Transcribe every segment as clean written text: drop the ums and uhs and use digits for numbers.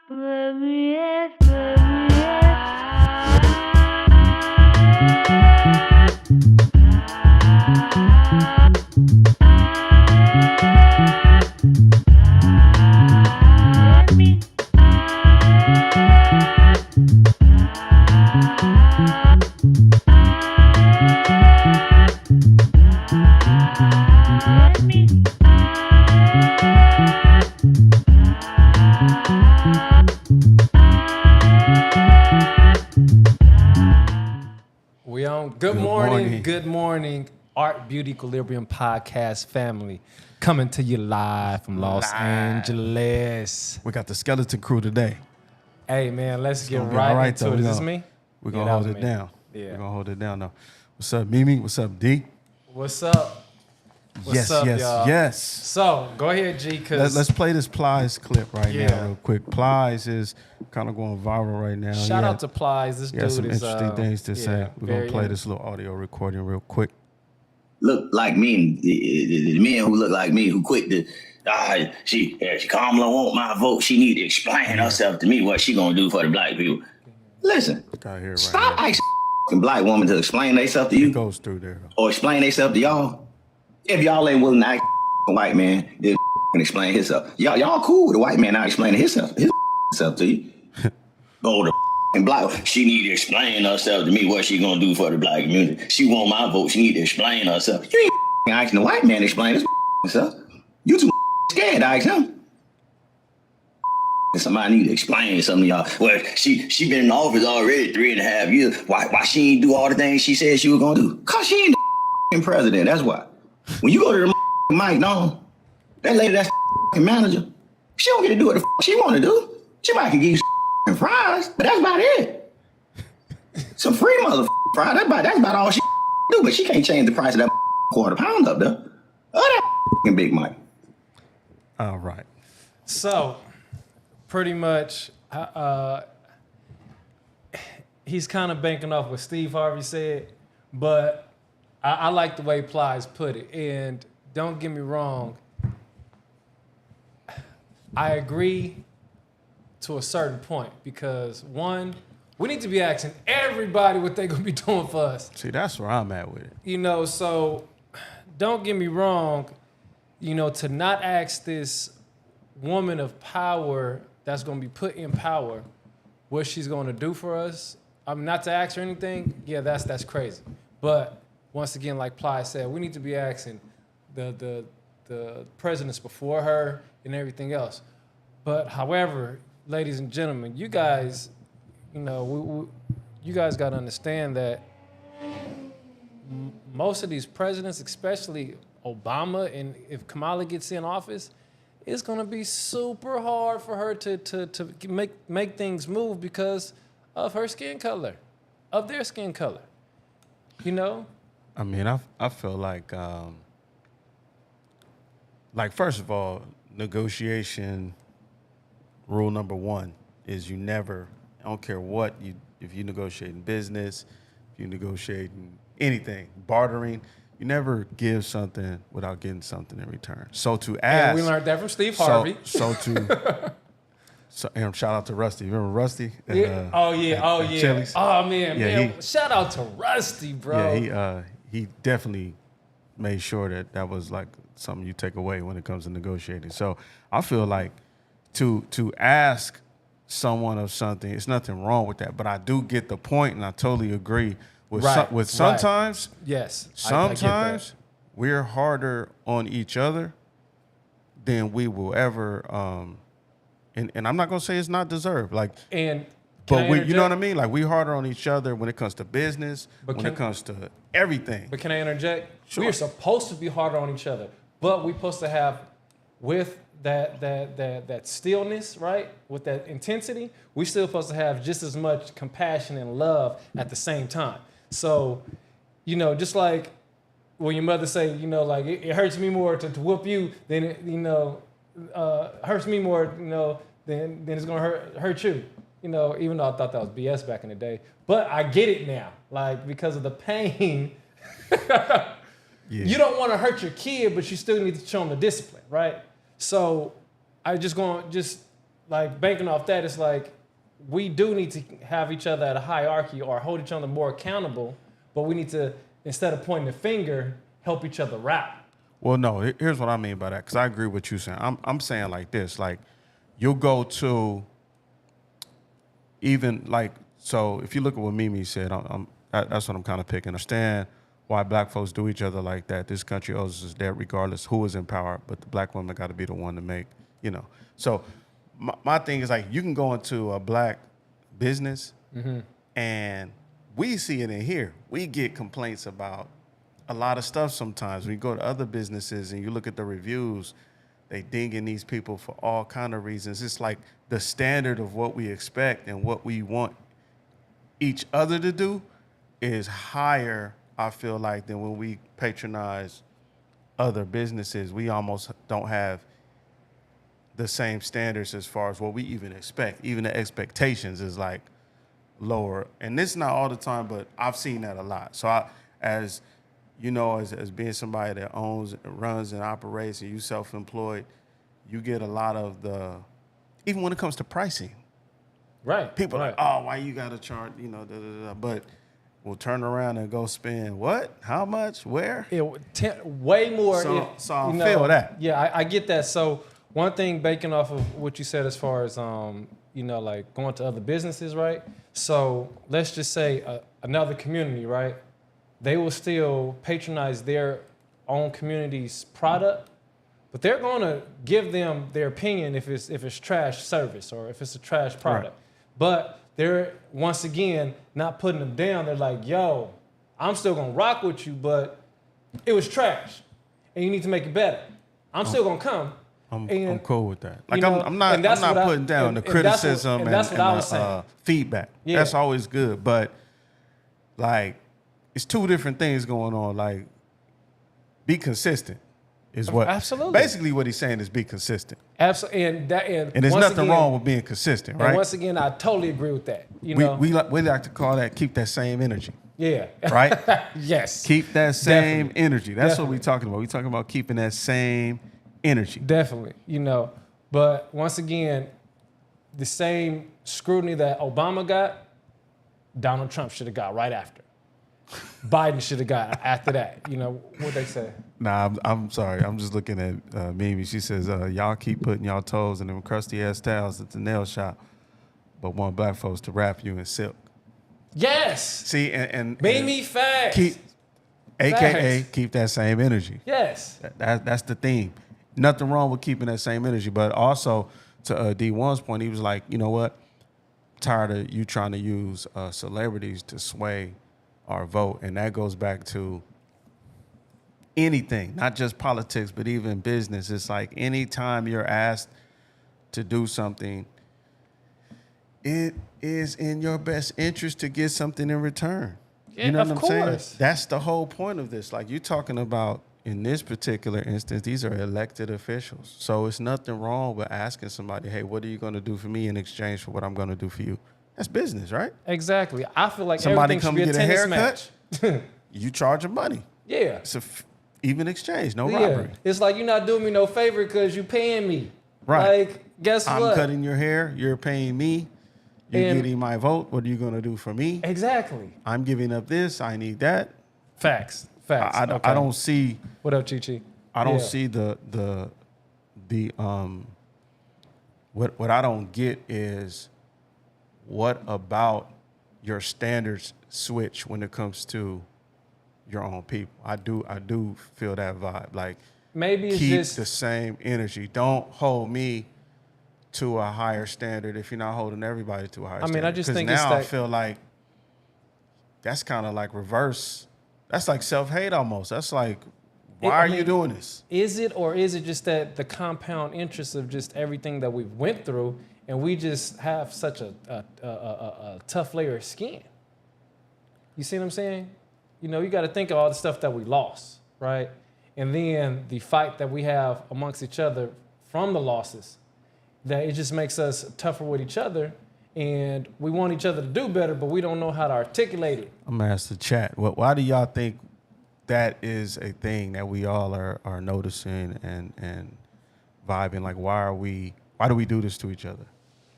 We on. Good morning, Art Beauty Equilibrium podcast family, coming to you live from Los Angeles. We got the skeleton crew today. Hey man, let's get right into it. Is this me? We're gonna hold it down. Yeah, we're gonna hold it down now. What's up, Mimi? What's up, D? What's up? What's up, y'all? Yes. So go ahead, G. Let's play this Plies clip now, real quick. Plies is kind of going viral right now. Shout out to Plies. This dude some is interesting things to say. We're gonna play this little audio recording real quick. Look like me, the men who look like me who quit the. She Kamala want my vote. She need to explain herself to me what she gonna do for the black people. Listen, stop asking a black woman to explain themselves to you. It goes through there, or explain themselves to y'all. If y'all ain't willing to ask a white man, then can explain himself. Y'all cool with a white man not explaining his self to you. Oh, the black, she need to explain herself to me what she gonna do for the black community. She want my vote. She need to explain herself. You ain't asking the white man to explain himself. You too scared to ask him. Somebody need to explain something to y'all. Well, she been in office already 3.5 years. Why she ain't do all the things she said she was gonna do? Cause she ain't the president. That's why. When you go to the Mike Don, that lady that's manager, she don't get to do what the she want to do. She might can give you fries, but that's about it. Some free mother fries. That's about all she do. But she can't change the price of that quarter pound up there. Oh, that Big Mike. All right. So, pretty much, he's kind of banking off what Steve Harvey said, but I like the way Plies put it. And don't get me wrong, I agree to a certain point because, one, we need to be asking everybody what they're going to be doing for us. See, that's where I'm at with it. You know, so don't get me wrong, you know, to not ask this woman of power that's going to be put in power what she's going to do for us, I mean, not to ask her anything, yeah, that's crazy. But once again, like Plies said, we need to be asking the presidents before her and everything else. But however, ladies and gentlemen, you guys, you know, you guys got to understand that most of these presidents, especially Obama, and if Kamala gets in office, it's going to be super hard for her to make things move because of her skin color, of their skin color, you know? I mean, I feel like first of all, negotiation rule number one is you never, I don't care what, if you negotiate in business, if you negotiate in anything, bartering, you never give something without getting something in return. So to ask, and we learned that from Steve Harvey. And shout out to Rusty. Remember Rusty? Chili's? Oh man. Shout out to Rusty, bro. Yeah, he definitely made sure that was like something you take away when it comes to negotiating. So I feel like to ask someone of something, it's nothing wrong with that. But I do get the point, and I totally agree with sometimes. Yes. Sometimes we're harder on each other than we will ever. And I'm not gonna say it's not deserved. You know what I mean? Like, we harder on each other when it comes to business, when it comes to everything. But can I interject? Sure. We are supposed to be harder on each other, but we're supposed to have, with that stillness, right? With that intensity, we're still supposed to have just as much compassion and love at the same time. So, you know, just like when your mother say, you know, like it hurts me more to whoop you than it, you know, hurts me more, you know, than it's gonna hurt you. You know, even though I thought that was BS back in the day, but I get it now. Like, because of the pain, you don't want to hurt your kid, but you still need to show them the discipline, right? So I just like banking off that, it's like we do need to have each other at a hierarchy or hold each other more accountable, but we need to, instead of pointing the finger, help each other out. Well, no, here's what I mean by that, because I agree with what you're saying. I'm saying like this, like you'll go to even like, so if you look at what Mimi said, that's what I'm kind of picking. Understand why black folks do each other like that. This country owes us debt regardless who is in power, but the black woman got to be the one to make, So my thing is like, you can go into a black business and we see it in here. We get complaints about a lot of stuff sometimes. When you go to other businesses and you look at the reviews, they dinging these people for all kind of reasons. It's like the standard of what we expect and what we want each other to do is higher, I feel like, than when we patronize other businesses. We almost don't have the same standards as far as what we even expect. Even the expectations is like lower. And this is not all the time, but I've seen that a lot. So as being somebody that owns, runs, and operates, and you self-employed, you get a lot of the, even when it comes to pricing. Right. People are like, oh, why you got to charge, but we'll turn around and go spend what? How much? Where? Way more. So I feel that. Yeah, I get that. So one thing, banking off of what you said as far as, like going to other businesses, right? So let's just say another community, right? They will still patronize their own community's product, but they're going to give them their opinion if it's trash service or if it's a trash product. Right. But they're, once again, not putting them down. They're like, yo, I'm still going to rock with you, but it was trash, and you need to make it better. I'm still going to come. I'm cool with that. Like, I'm not putting down the criticism and the feedback. Yeah. That's always good, but like, it's two different things going on. Like, be consistent is what. Absolutely. Basically, what he's saying is be consistent. Absolutely, and there's nothing wrong with being consistent, right? And once again, I totally agree with that. We like to call that keep that same energy. Yeah. Right. Yes. Keep that same Definitely. energy. That's what we're talking about. We're talking about keeping that same energy. Definitely. But once again, the same scrutiny that Obama got, Donald Trump should have got right after. Biden should have got after that. What they say? Nah, I'm sorry. I'm just looking at Mimi. She says, y'all keep putting y'all toes in them crusty ass towels at the nail shop, but want black folks to wrap you in silk. Yes. See, and Mimi facts. AKA keep that same energy. Yes. That's the theme. Nothing wrong with keeping that same energy, but also to D1's point, he was like, you know what? Tired of you trying to use celebrities to sway our vote. And that goes back to anything, not just politics, but even business. It's like anytime you're asked to do something, it is in your best interest to get something in return. Yeah, you know what I'm course. saying? That's the whole point of this. Like, you're talking about, in this particular instance, these are elected officials. So it's nothing wrong with asking somebody, hey, what are you going to do for me in exchange for what I'm going to do for you? That's business, right? Exactly. I feel like somebody everything come should be get a a tennis haircut, match. you charge them money. Yeah. It's even exchange, no robbery. It's like you're not doing me no favor because you paying me. Right. Like, guess I'm what? cutting your hair, you're paying me, you're getting my vote, what are you going to do for me? Exactly. I'm giving up this, I need that. Facts. I don't see... What up, Chi-Chi? I don't see the what I don't get is what about your standards switch when it comes to your own people. I do feel that vibe. Like, maybe it's keep just the same energy. Don't hold me to a higher standard if you're not holding everybody to a higher standard. I just think now it's that, I feel like that's kind of like reverse. That's like self-hate almost. That's like, why are you doing this? Is it, or is it just that the compound interest of just everything that we've went through, and we just have such a tough layer of skin? You see what I'm saying? You got to think of all the stuff that we lost, right? And then the fight that we have amongst each other from the losses, that it just makes us tougher with each other, and we want each other to do better, but we don't know how to articulate it. I'm gonna ask the chat. Why do y'all think that is a thing that we all are noticing and vibing? Like, why do we do this to each other?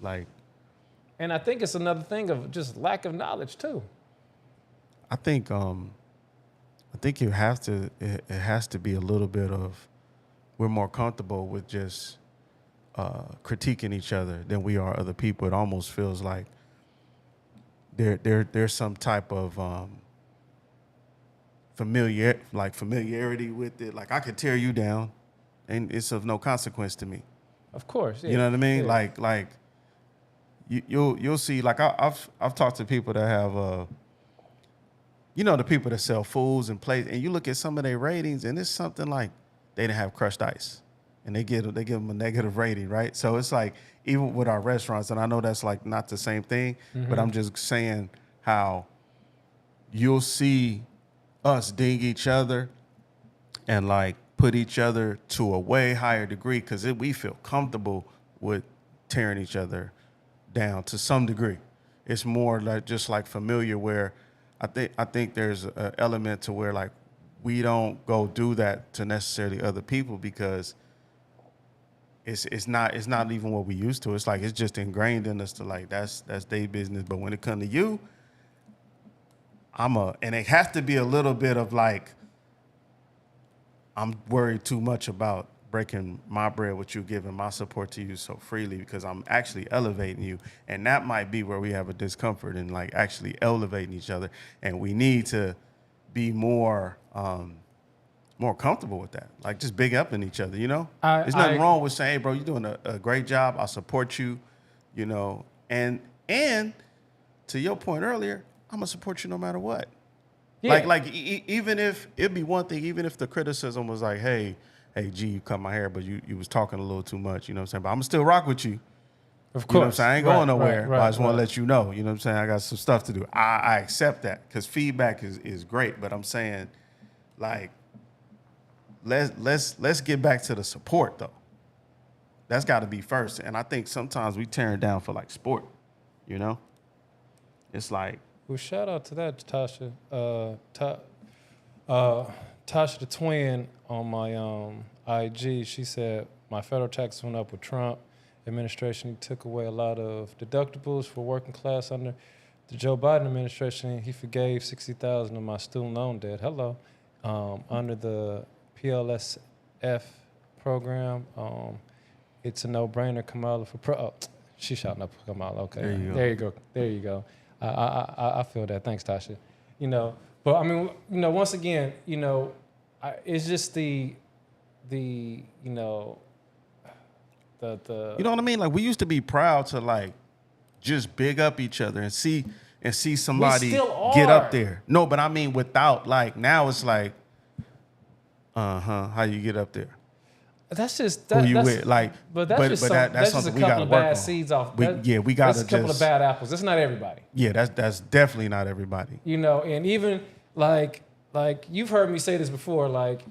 Like, And I think it's another thing of just lack of knowledge too. I think it has to be a little bit of, we're more comfortable with just critiquing each other than we are other people. It almost feels like there's some type of familiarity with it. Like, I could tear you down, and it's of no consequence to me. Of course, yeah. You know what I mean? Yeah. Like you'll see. Like, I've talked to people that have the people that sell foods and plates, and you look at some of their ratings, and it's something like they didn't have crushed ice, and they give them a negative rating, right? So it's like, even with our restaurants, and I know that's like not the same thing, but I'm just saying how you'll see us ding each other and like put each other to a way higher degree because we feel comfortable with tearing each other down to some degree. It's more like just like familiar, where I think there's an element to where like we don't go do that to necessarily other people because it's not even what we used to. It's like it's just ingrained in us to like that's their business. But when it comes to you, and it has to be a little bit of like, I'm worried too much about breaking my bread with you, giving my support to you so freely because I'm actually elevating you. And that might be where we have a discomfort in like actually elevating each other. And we need to be more comfortable with that. Like just big up in each other, you know? There's nothing wrong with saying, hey, bro, you're doing a great job. I support you, you know? And to your point earlier, I'm going to support you no matter what. Yeah. Like even if, it'd be one thing, even if the criticism was like, hey, G, you cut my hair, but you was talking a little too much, you know what I'm saying? But I'm still rock with you. Of course. You know what I'm saying? I ain't going nowhere. But I just want to let you know, you know what I'm saying? I got some stuff to do. I accept that because feedback is great, but I'm saying, like, let's get back to the support, though. That's got to be first. And I think sometimes we tear it down for, like, sport, you know? It's like. Well, shout out to that, Tasha. Tasha the twin on my IG, she said, my federal taxes went up with Trump administration. He took away a lot of deductibles for working class. Under the Joe Biden administration, he forgave $60,000 of my student loan debt. Hello. Under the PLSF program, it's a no-brainer. Kamala for she shouting up Kamala. Okay, there you go. I feel that. Thanks, Tasha. You know, but I mean, you know, once again, you know, it's just the you know That's just who you with, like. But that's that's just a something we couple gotta of work bad on. seeds off. We gotta that's a couple of bad apples. That's not everybody. Yeah, that's definitely not everybody. You know, and even like you've heard me say this before. Like,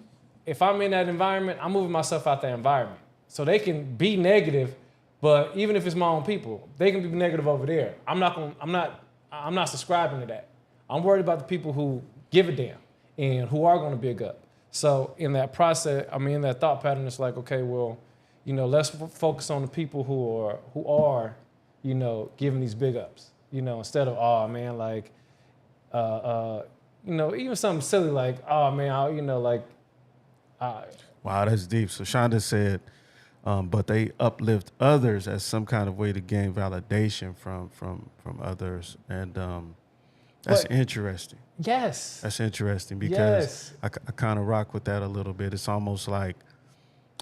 if I'm in that environment, I'm moving myself out that environment so they can be negative. But even if it's my own people, they can be negative over there. I'm not subscribing to that. I'm worried about the people who give a damn and who are going to big up. So in that process, I mean, in that thought pattern, it's like, okay, well, you know, let's focus on the people who are, you know, giving these big ups, you know, instead of, oh man, like, you know, even something silly like, oh man, you know, like. Wow, that's deep. So Shonda said, but they uplift others as some kind of way to gain validation from others, and that's interesting. Yes. That's interesting because I kind of rock with that a little bit. It's almost like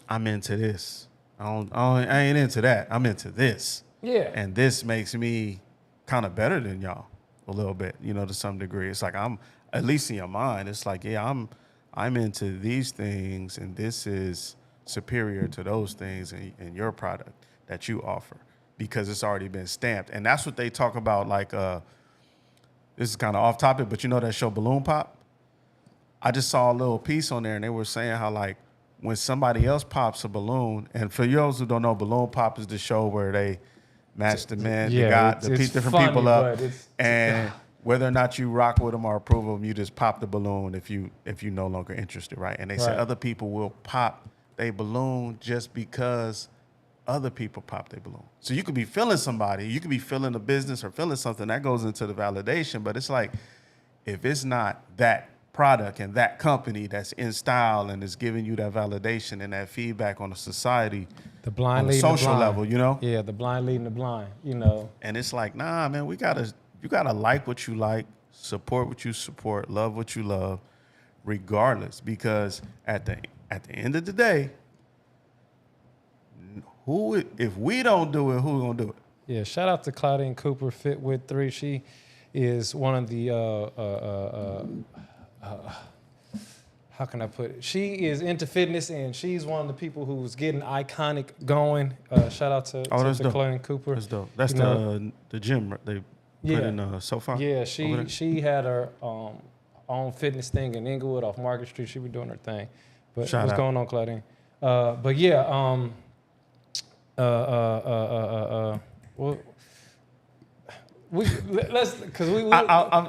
I'm into this. I ain't into that. I'm into this. Yeah. And this makes me kind of better than y'all a little bit, you know, to some degree. It's like I'm, at least in your mind, it's like, yeah, I'm into these things, and this is superior to those things in your product that you offer because it's already been stamped. And that's what they talk about, like, this is kind of off topic, but you know that show Balloon Pop? I just saw a little piece on there, and they were saying how, like, when somebody else pops a balloon, and for those who don't know, Balloon Pop is the show where they match the men, different funny, people up, and whether or not you rock with them or approve of them, you just pop the balloon if you no longer interested, right? And they said other people will pop a balloon just because other people pop their balloon. So you could be feeling somebody, you could be feeling a business or feeling something that goes into the validation, but it's like, if it's not that product and that company that's in style and is giving you that validation and that feedback on the society, The blind on the leading the social blind. level, you know? Yeah, the blind leading the blind, you know. And it's like, nah, man, you gotta like what you like, support what you support, love what you love, regardless. Because at the end of the day, if we don't do it, who gonna do it? Yeah, shout out to Claudine Cooper, Fit with 3. She is one of the how can I put it? She is into fitness, and she's one of the people who's getting Iconic going. Shout out to Claudine Cooper. That's dope. That's You the gym they put in SoFi. Yeah, she had her own fitness thing in Inglewood off Market Street. She be doing her thing. But Shout what's out. going on, Claudine? But yeah, well,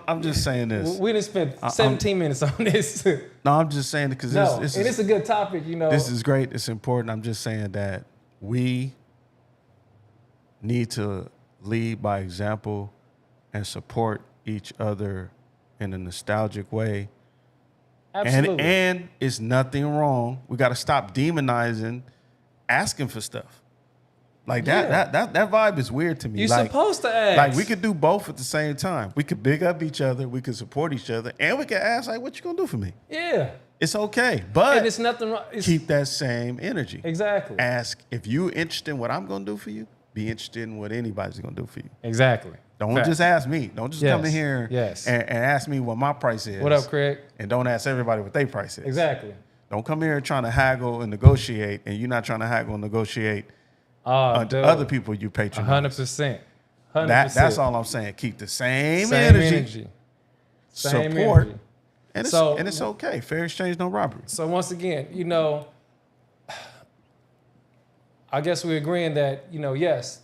I'm just saying this. we didn't spend 17 minutes on this. No, I'm just saying because it's a good topic, you know. This is great. It's important. I'm just saying that we need to lead by example and support each other in a nostalgic way. Absolutely. And it's nothing wrong. We got to stop demonizing asking for stuff. Like that vibe is weird to me. You're like, supposed to ask. Like we could do both at the same time. We could big up each other, we could support each other, and we could ask, like, what you gonna do for me? Yeah. It's okay. But And it's nothing wrong. keep that same energy. Exactly. Ask if you're interested in what I'm gonna do for you, be interested in what anybody's gonna do for you. Exactly. Don't Fact. just ask me. Don't just come in here and ask me what my price is. What up, Craig? And don't ask everybody what their price is. Exactly. Don't come here trying to haggle and negotiate, and you're not trying to haggle and negotiate Dude, other people you patronize. 100%. That's all I'm saying. Keep the same energy. Same Support. energy. And it's okay. Fair exchange, no robbery. So once again, you know, I guess we're agreeing that, you know, yes,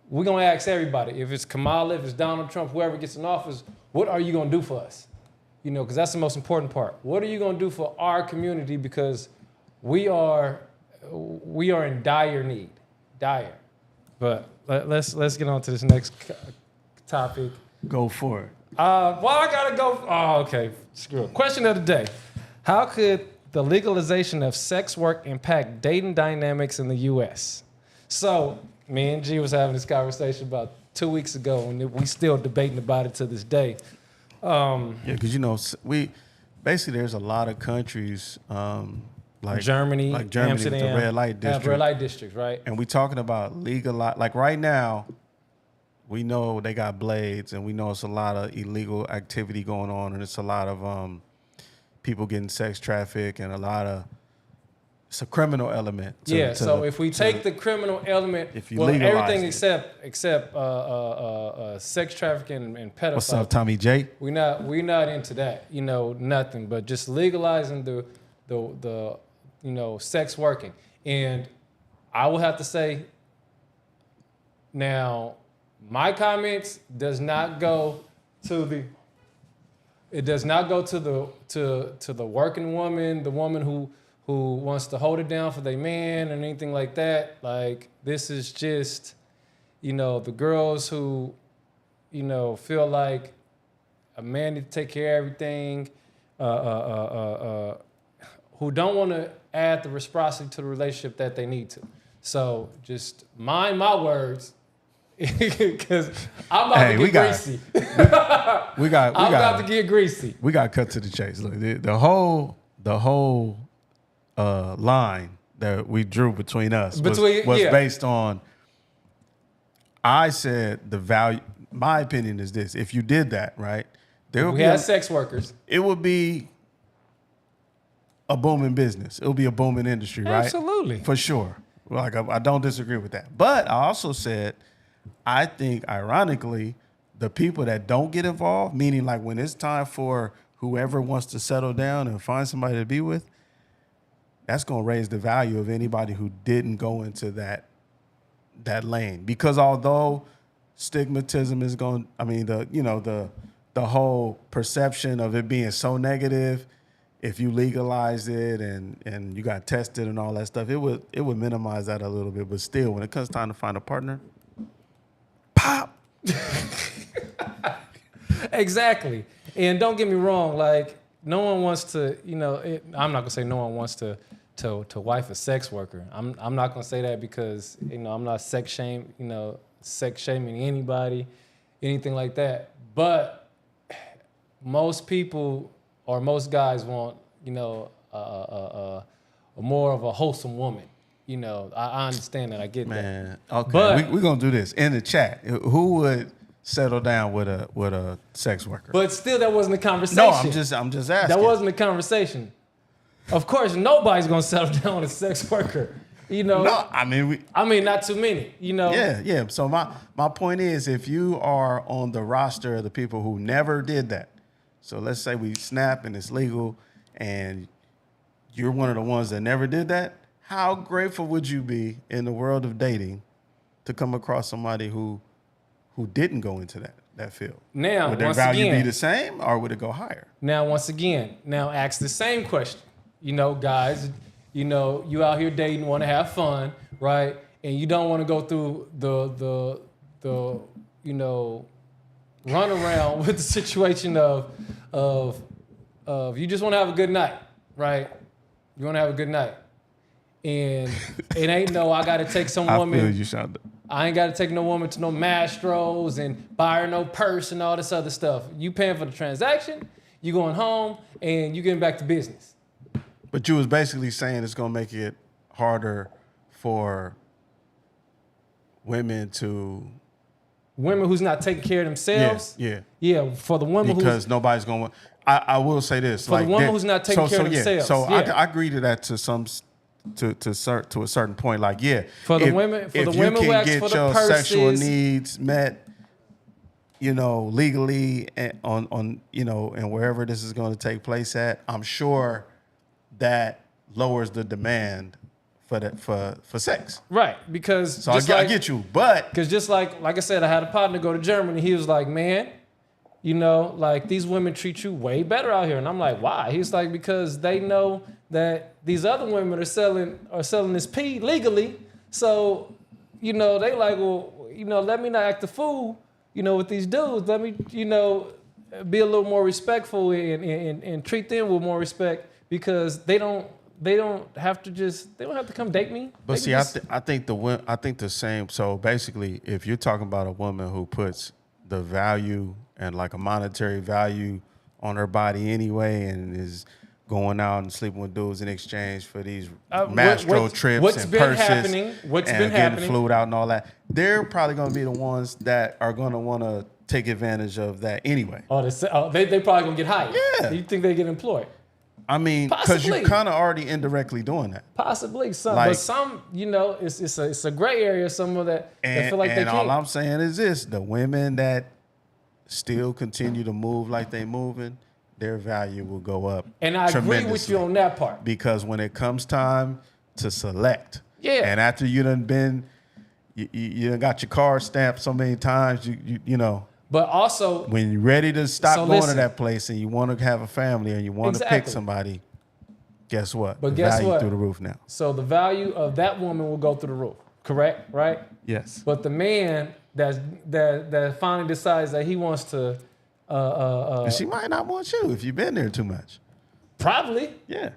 we're going to ask everybody. If it's Kamala, if it's Donald Trump, whoever gets in office, what are you going to do for us? You know, because that's the most important part. What are you going to do for our community? Because we are in dire need. Dire. But let's get on to this next topic. Go for it. Well, I gotta go. Oh, okay. Screw it. Question of the day: how could the legalization of sex work impact dating dynamics in the U.S.? So, me and G was having this conversation about 2 weeks ago, and we still debating about it to this day. Yeah, because you know there's a lot of countries. Like Germany, Amsterdam, with the red light district. Red light districts, right? And we talking about like right now, we know they got blades, and we know it's a lot of illegal activity going on, and it's a lot of people getting sex trafficked, and it's a criminal element. So if we take the criminal element, if you legalize everything it. except sex trafficking and pedophiles. What's up, Tommy J? We're not into that, you know, nothing, but just legalizing the you know, sex working. And I will have to say, now, my comments does not go to the working woman, the woman who wants to hold it down for their man and anything like that. Like, this is just, you know, the girls who, you know, feel like a man needs to take care of everything, who don't want to add the reciprocity to the relationship that they need to. So just mind my words, because I'm about to get greasy. I'm about to get greasy. We got to cut to the chase. Look, the whole line that we drew between us was based on. I said the value. My opinion is this: if you did that, right, We had sex workers. It would be a booming business. It would be a booming industry, right? Absolutely. For sure. Like, I don't disagree with that. But I also said, I think, ironically, the people that don't get involved, meaning like when it's time for whoever wants to settle down and find somebody to be with, that's going to raise the value of anybody who didn't go into that lane. Because although stigmatism is the whole perception of it being so negative if you legalized it and you got tested and all that stuff, it would minimize that a little bit. But still, when it comes time to find a partner, pop. Exactly. And don't get me wrong, like no one wants to, I'm not gonna say no one wants to wife a sex worker. I'm not gonna say that because I'm not sex shaming anybody, anything like that. But most people or most guys want a more of a wholesome woman. I understand that. I get that. Man, okay. But We're gonna do this in the chat. Who would settle down with a sex worker? But still, that wasn't the conversation. No, I'm just asking. That wasn't the conversation. Of course, nobody's gonna settle down with a sex worker. No, I mean, not too many. Yeah. So my point is, if you are on the roster of the people who never did that, so let's say we snap and it's legal, and you're one of the ones that never did that. How grateful would you be in the world of dating to come across somebody who didn't go into that field? Now, would their once value again, be the same, or would it go higher? Now, once again, ask the same question. Guys, you out here dating, want to have fun, right? And you don't want to go through the run around with the situation of you just want to have a good night, right? You want to have a good night. And it ain't I got to take some woman. I feel you, Shonda. I ain't got to take no woman to no Mastros and buy her no purse and all this other stuff. You paying for the transaction, you going home, and you getting back to business. But you was basically saying it's going to make it harder for women who's not taking care of themselves. Yeah. For the women because nobody's going to. I will say this for the woman who's not taking care of themselves. So yeah. I agree to that to a certain point. Like for the women who ask for the purses, your sexual needs met, legally and on and wherever this is going to take place at, I'm sure that lowers the demand for sex. Right, because so I get you, but because just like I said, I had a partner go to Germany. He was like, man, like these women treat you way better out here, and I'm like, why? He's like, because they know that these other women are selling this pee legally, so they like, well, let me not act a fool, with these dudes. Let me, be a little more respectful and treat them with more respect. Because they don't have to come date me. But see, I think the same. So basically, if you're talking about a woman who puts the value and like a monetary value on her body anyway, and is going out and sleeping with dudes in exchange for these Mastro trips and purses, getting flued out and all that, they're probably going to be the ones that are going to want to take advantage of that anyway. They probably going to get hired. Yeah. You think they get employed? I mean, because you're kind of already indirectly doing that. Possibly, but some, it's a gray area. Some of that feel like they can't. And all I'm saying is this: the women that still continue to move like they moving, their value will go up. And I agree with you on that part. Because when it comes time to select, yeah, and after you done been, you done got your card stamped so many times, you know. But also, when you're ready to stop going to that place and you want to have a family and you want to pick somebody, guess what? But the value through the roof now. So the value of that woman will go through the roof. Correct? Right? Yes. But the man that finally decides that he wants to, she might not want you if you've been there too much. Probably. Yeah.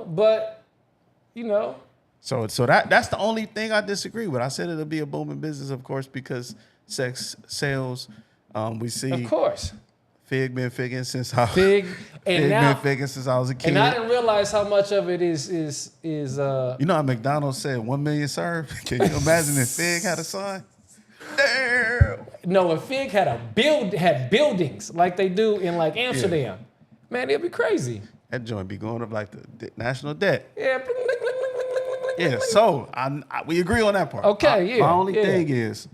But. So that's the only thing I disagree with. I said it'll be a booming business, of course, because sex sales. We see, of course, Fig been figging since I been figging since I was a kid. And I didn't realize how much of it is. How McDonald's said 1 million served. Can you imagine if Fig had a son? Damn. No, if Fig had buildings like they do in like Amsterdam, man, it'd be crazy. That joint be going up like the national debt. Yeah. Yeah. So we agree on that part. Okay. My only thing is,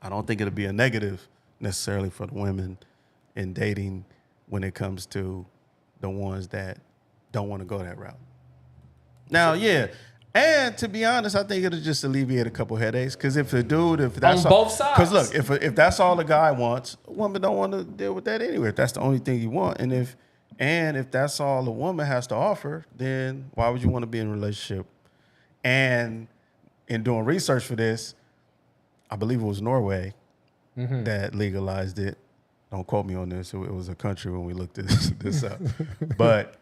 I don't think it'll be a negative necessarily for the women in dating when it comes to the ones that don't want to go that route. Now, and to be honest, I think it'll just alleviate a couple headaches. Because if the dude, if that's on both sides, because look, if that's all the guy wants, a woman don't want to deal with that anyway. If that's the only thing you want, and if And if that's all a woman has to offer, then why would you want to be in a relationship? And in doing research for this, I believe it was Norway that legalized it. Don't quote me on this. It was a country when we looked this up. But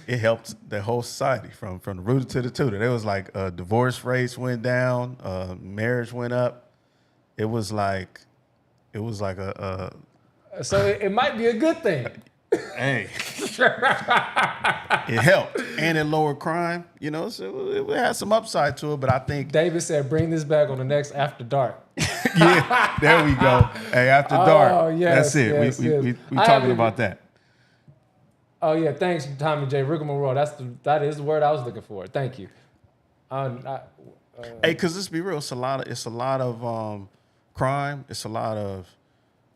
it helped the whole society from the rooter to the tutor. There was like divorce rates went down, marriage went up. It was like a So it might be a good thing. hey. It helped and it lowered crime. You know, so it had some upside to it. But I think David said, "Bring this back on the next After Dark." yeah, there we go. Hey, after dark. Oh, yes, That's it. yes, we yes. we I talking haven't- about that. Oh yeah, thanks, Tommy J. Rigmarole. That is the word I was looking for. Thank you. Hey, cause let's be real, it's a lot of crime, it's a lot of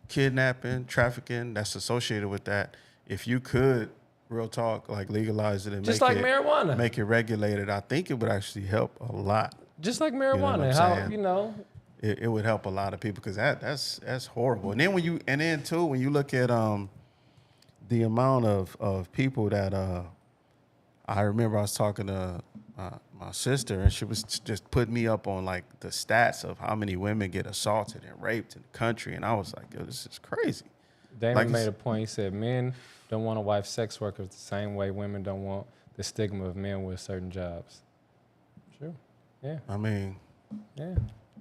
kidnapping, trafficking that's associated with that. If you could, real talk, like legalize it and Just make like it marijuana. make it regulated, I think it would actually help a lot. Just like what marijuana, I'm how saying? It would help a lot of people because that's horrible. And then when you look at the amount of people that I remember I was talking to my sister and she was just putting me up on like the stats of how many women get assaulted and raped in the country, and I was like, yo, this is crazy. Damon Like made it's- a point. He said men don't want to wife sex workers the same way women don't want the stigma of men with certain jobs. True. Yeah. I mean, Yeah.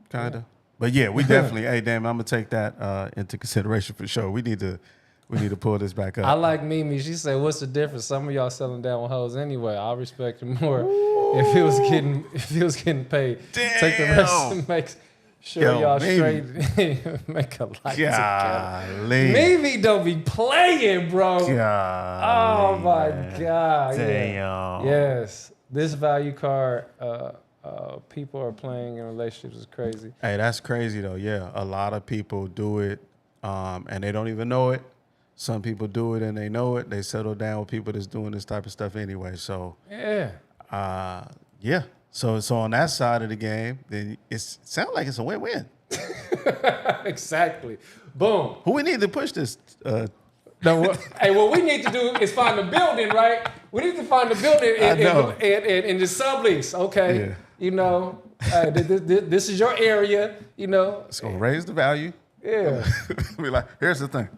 kind of. But yeah, we definitely. Hey, damn, I'm gonna take that into consideration for sure. We need to pull this back up. I like Mimi. She said, "What's the difference? Some of y'all selling down with hoes anyway. I respect it more if it was getting paid. Take the rest and make sure Yo, y'all Mimi. straight make a life together." Golly. Mimi don't be playing, bro. Golly, Oh my man. God. Damn. Yeah. Yes. This value card people are playing in relationships is crazy. Hey, that's crazy though. Yeah, a lot of people do it, and they don't even know it. Some people do it and they know it. They settle down with people that's doing this type of stuff anyway. So, Yeah. yeah. So on that side of the game, then it sounds like it's a win-win. Exactly. Boom. Who we need to push this? No, hey, what we need to do is find a building, right? We need to find a building I know. in the sublease, okay? Yeah. You know, this is your area, you know. It's gonna raise the value. Yeah. Be like, here's the thing.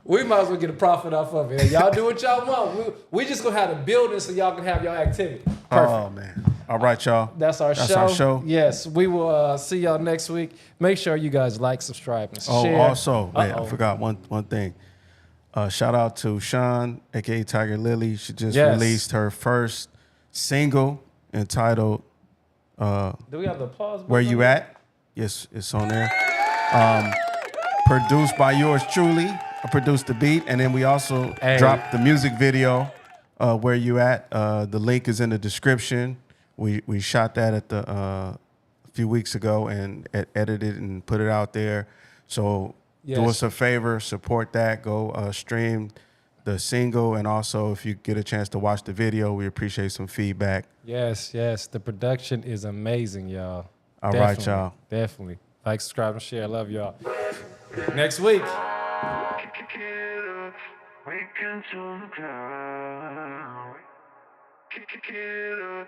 We might as well get a profit off of it. Y'all do what y'all want. We just gonna have a building so y'all can have your activity. Perfect. Oh man. All right, y'all. That's our show. Yes, we will see y'all next week. Make sure you guys like, subscribe, and Oh, share. also, wait, I forgot one thing. Shout out to Sean, aka Tyger Lilly. She just released her first single entitled Do we have the applause? Where button You on At? Yes, it's on there. Produced by yours truly. I produced the beat, and then we also dropped the music video, Where You At. The link is in the description. We shot that at a few weeks ago and edited and put it out there. So do us a favor, support that. Go stream the single, and also if you get a chance to watch the video, we appreciate some feedback. Yes, yes. The production is amazing, y'all. All right, y'all. Definitely. Like, subscribe, and share. Love y'all. Next week. Wake into the cloud. Kick it up.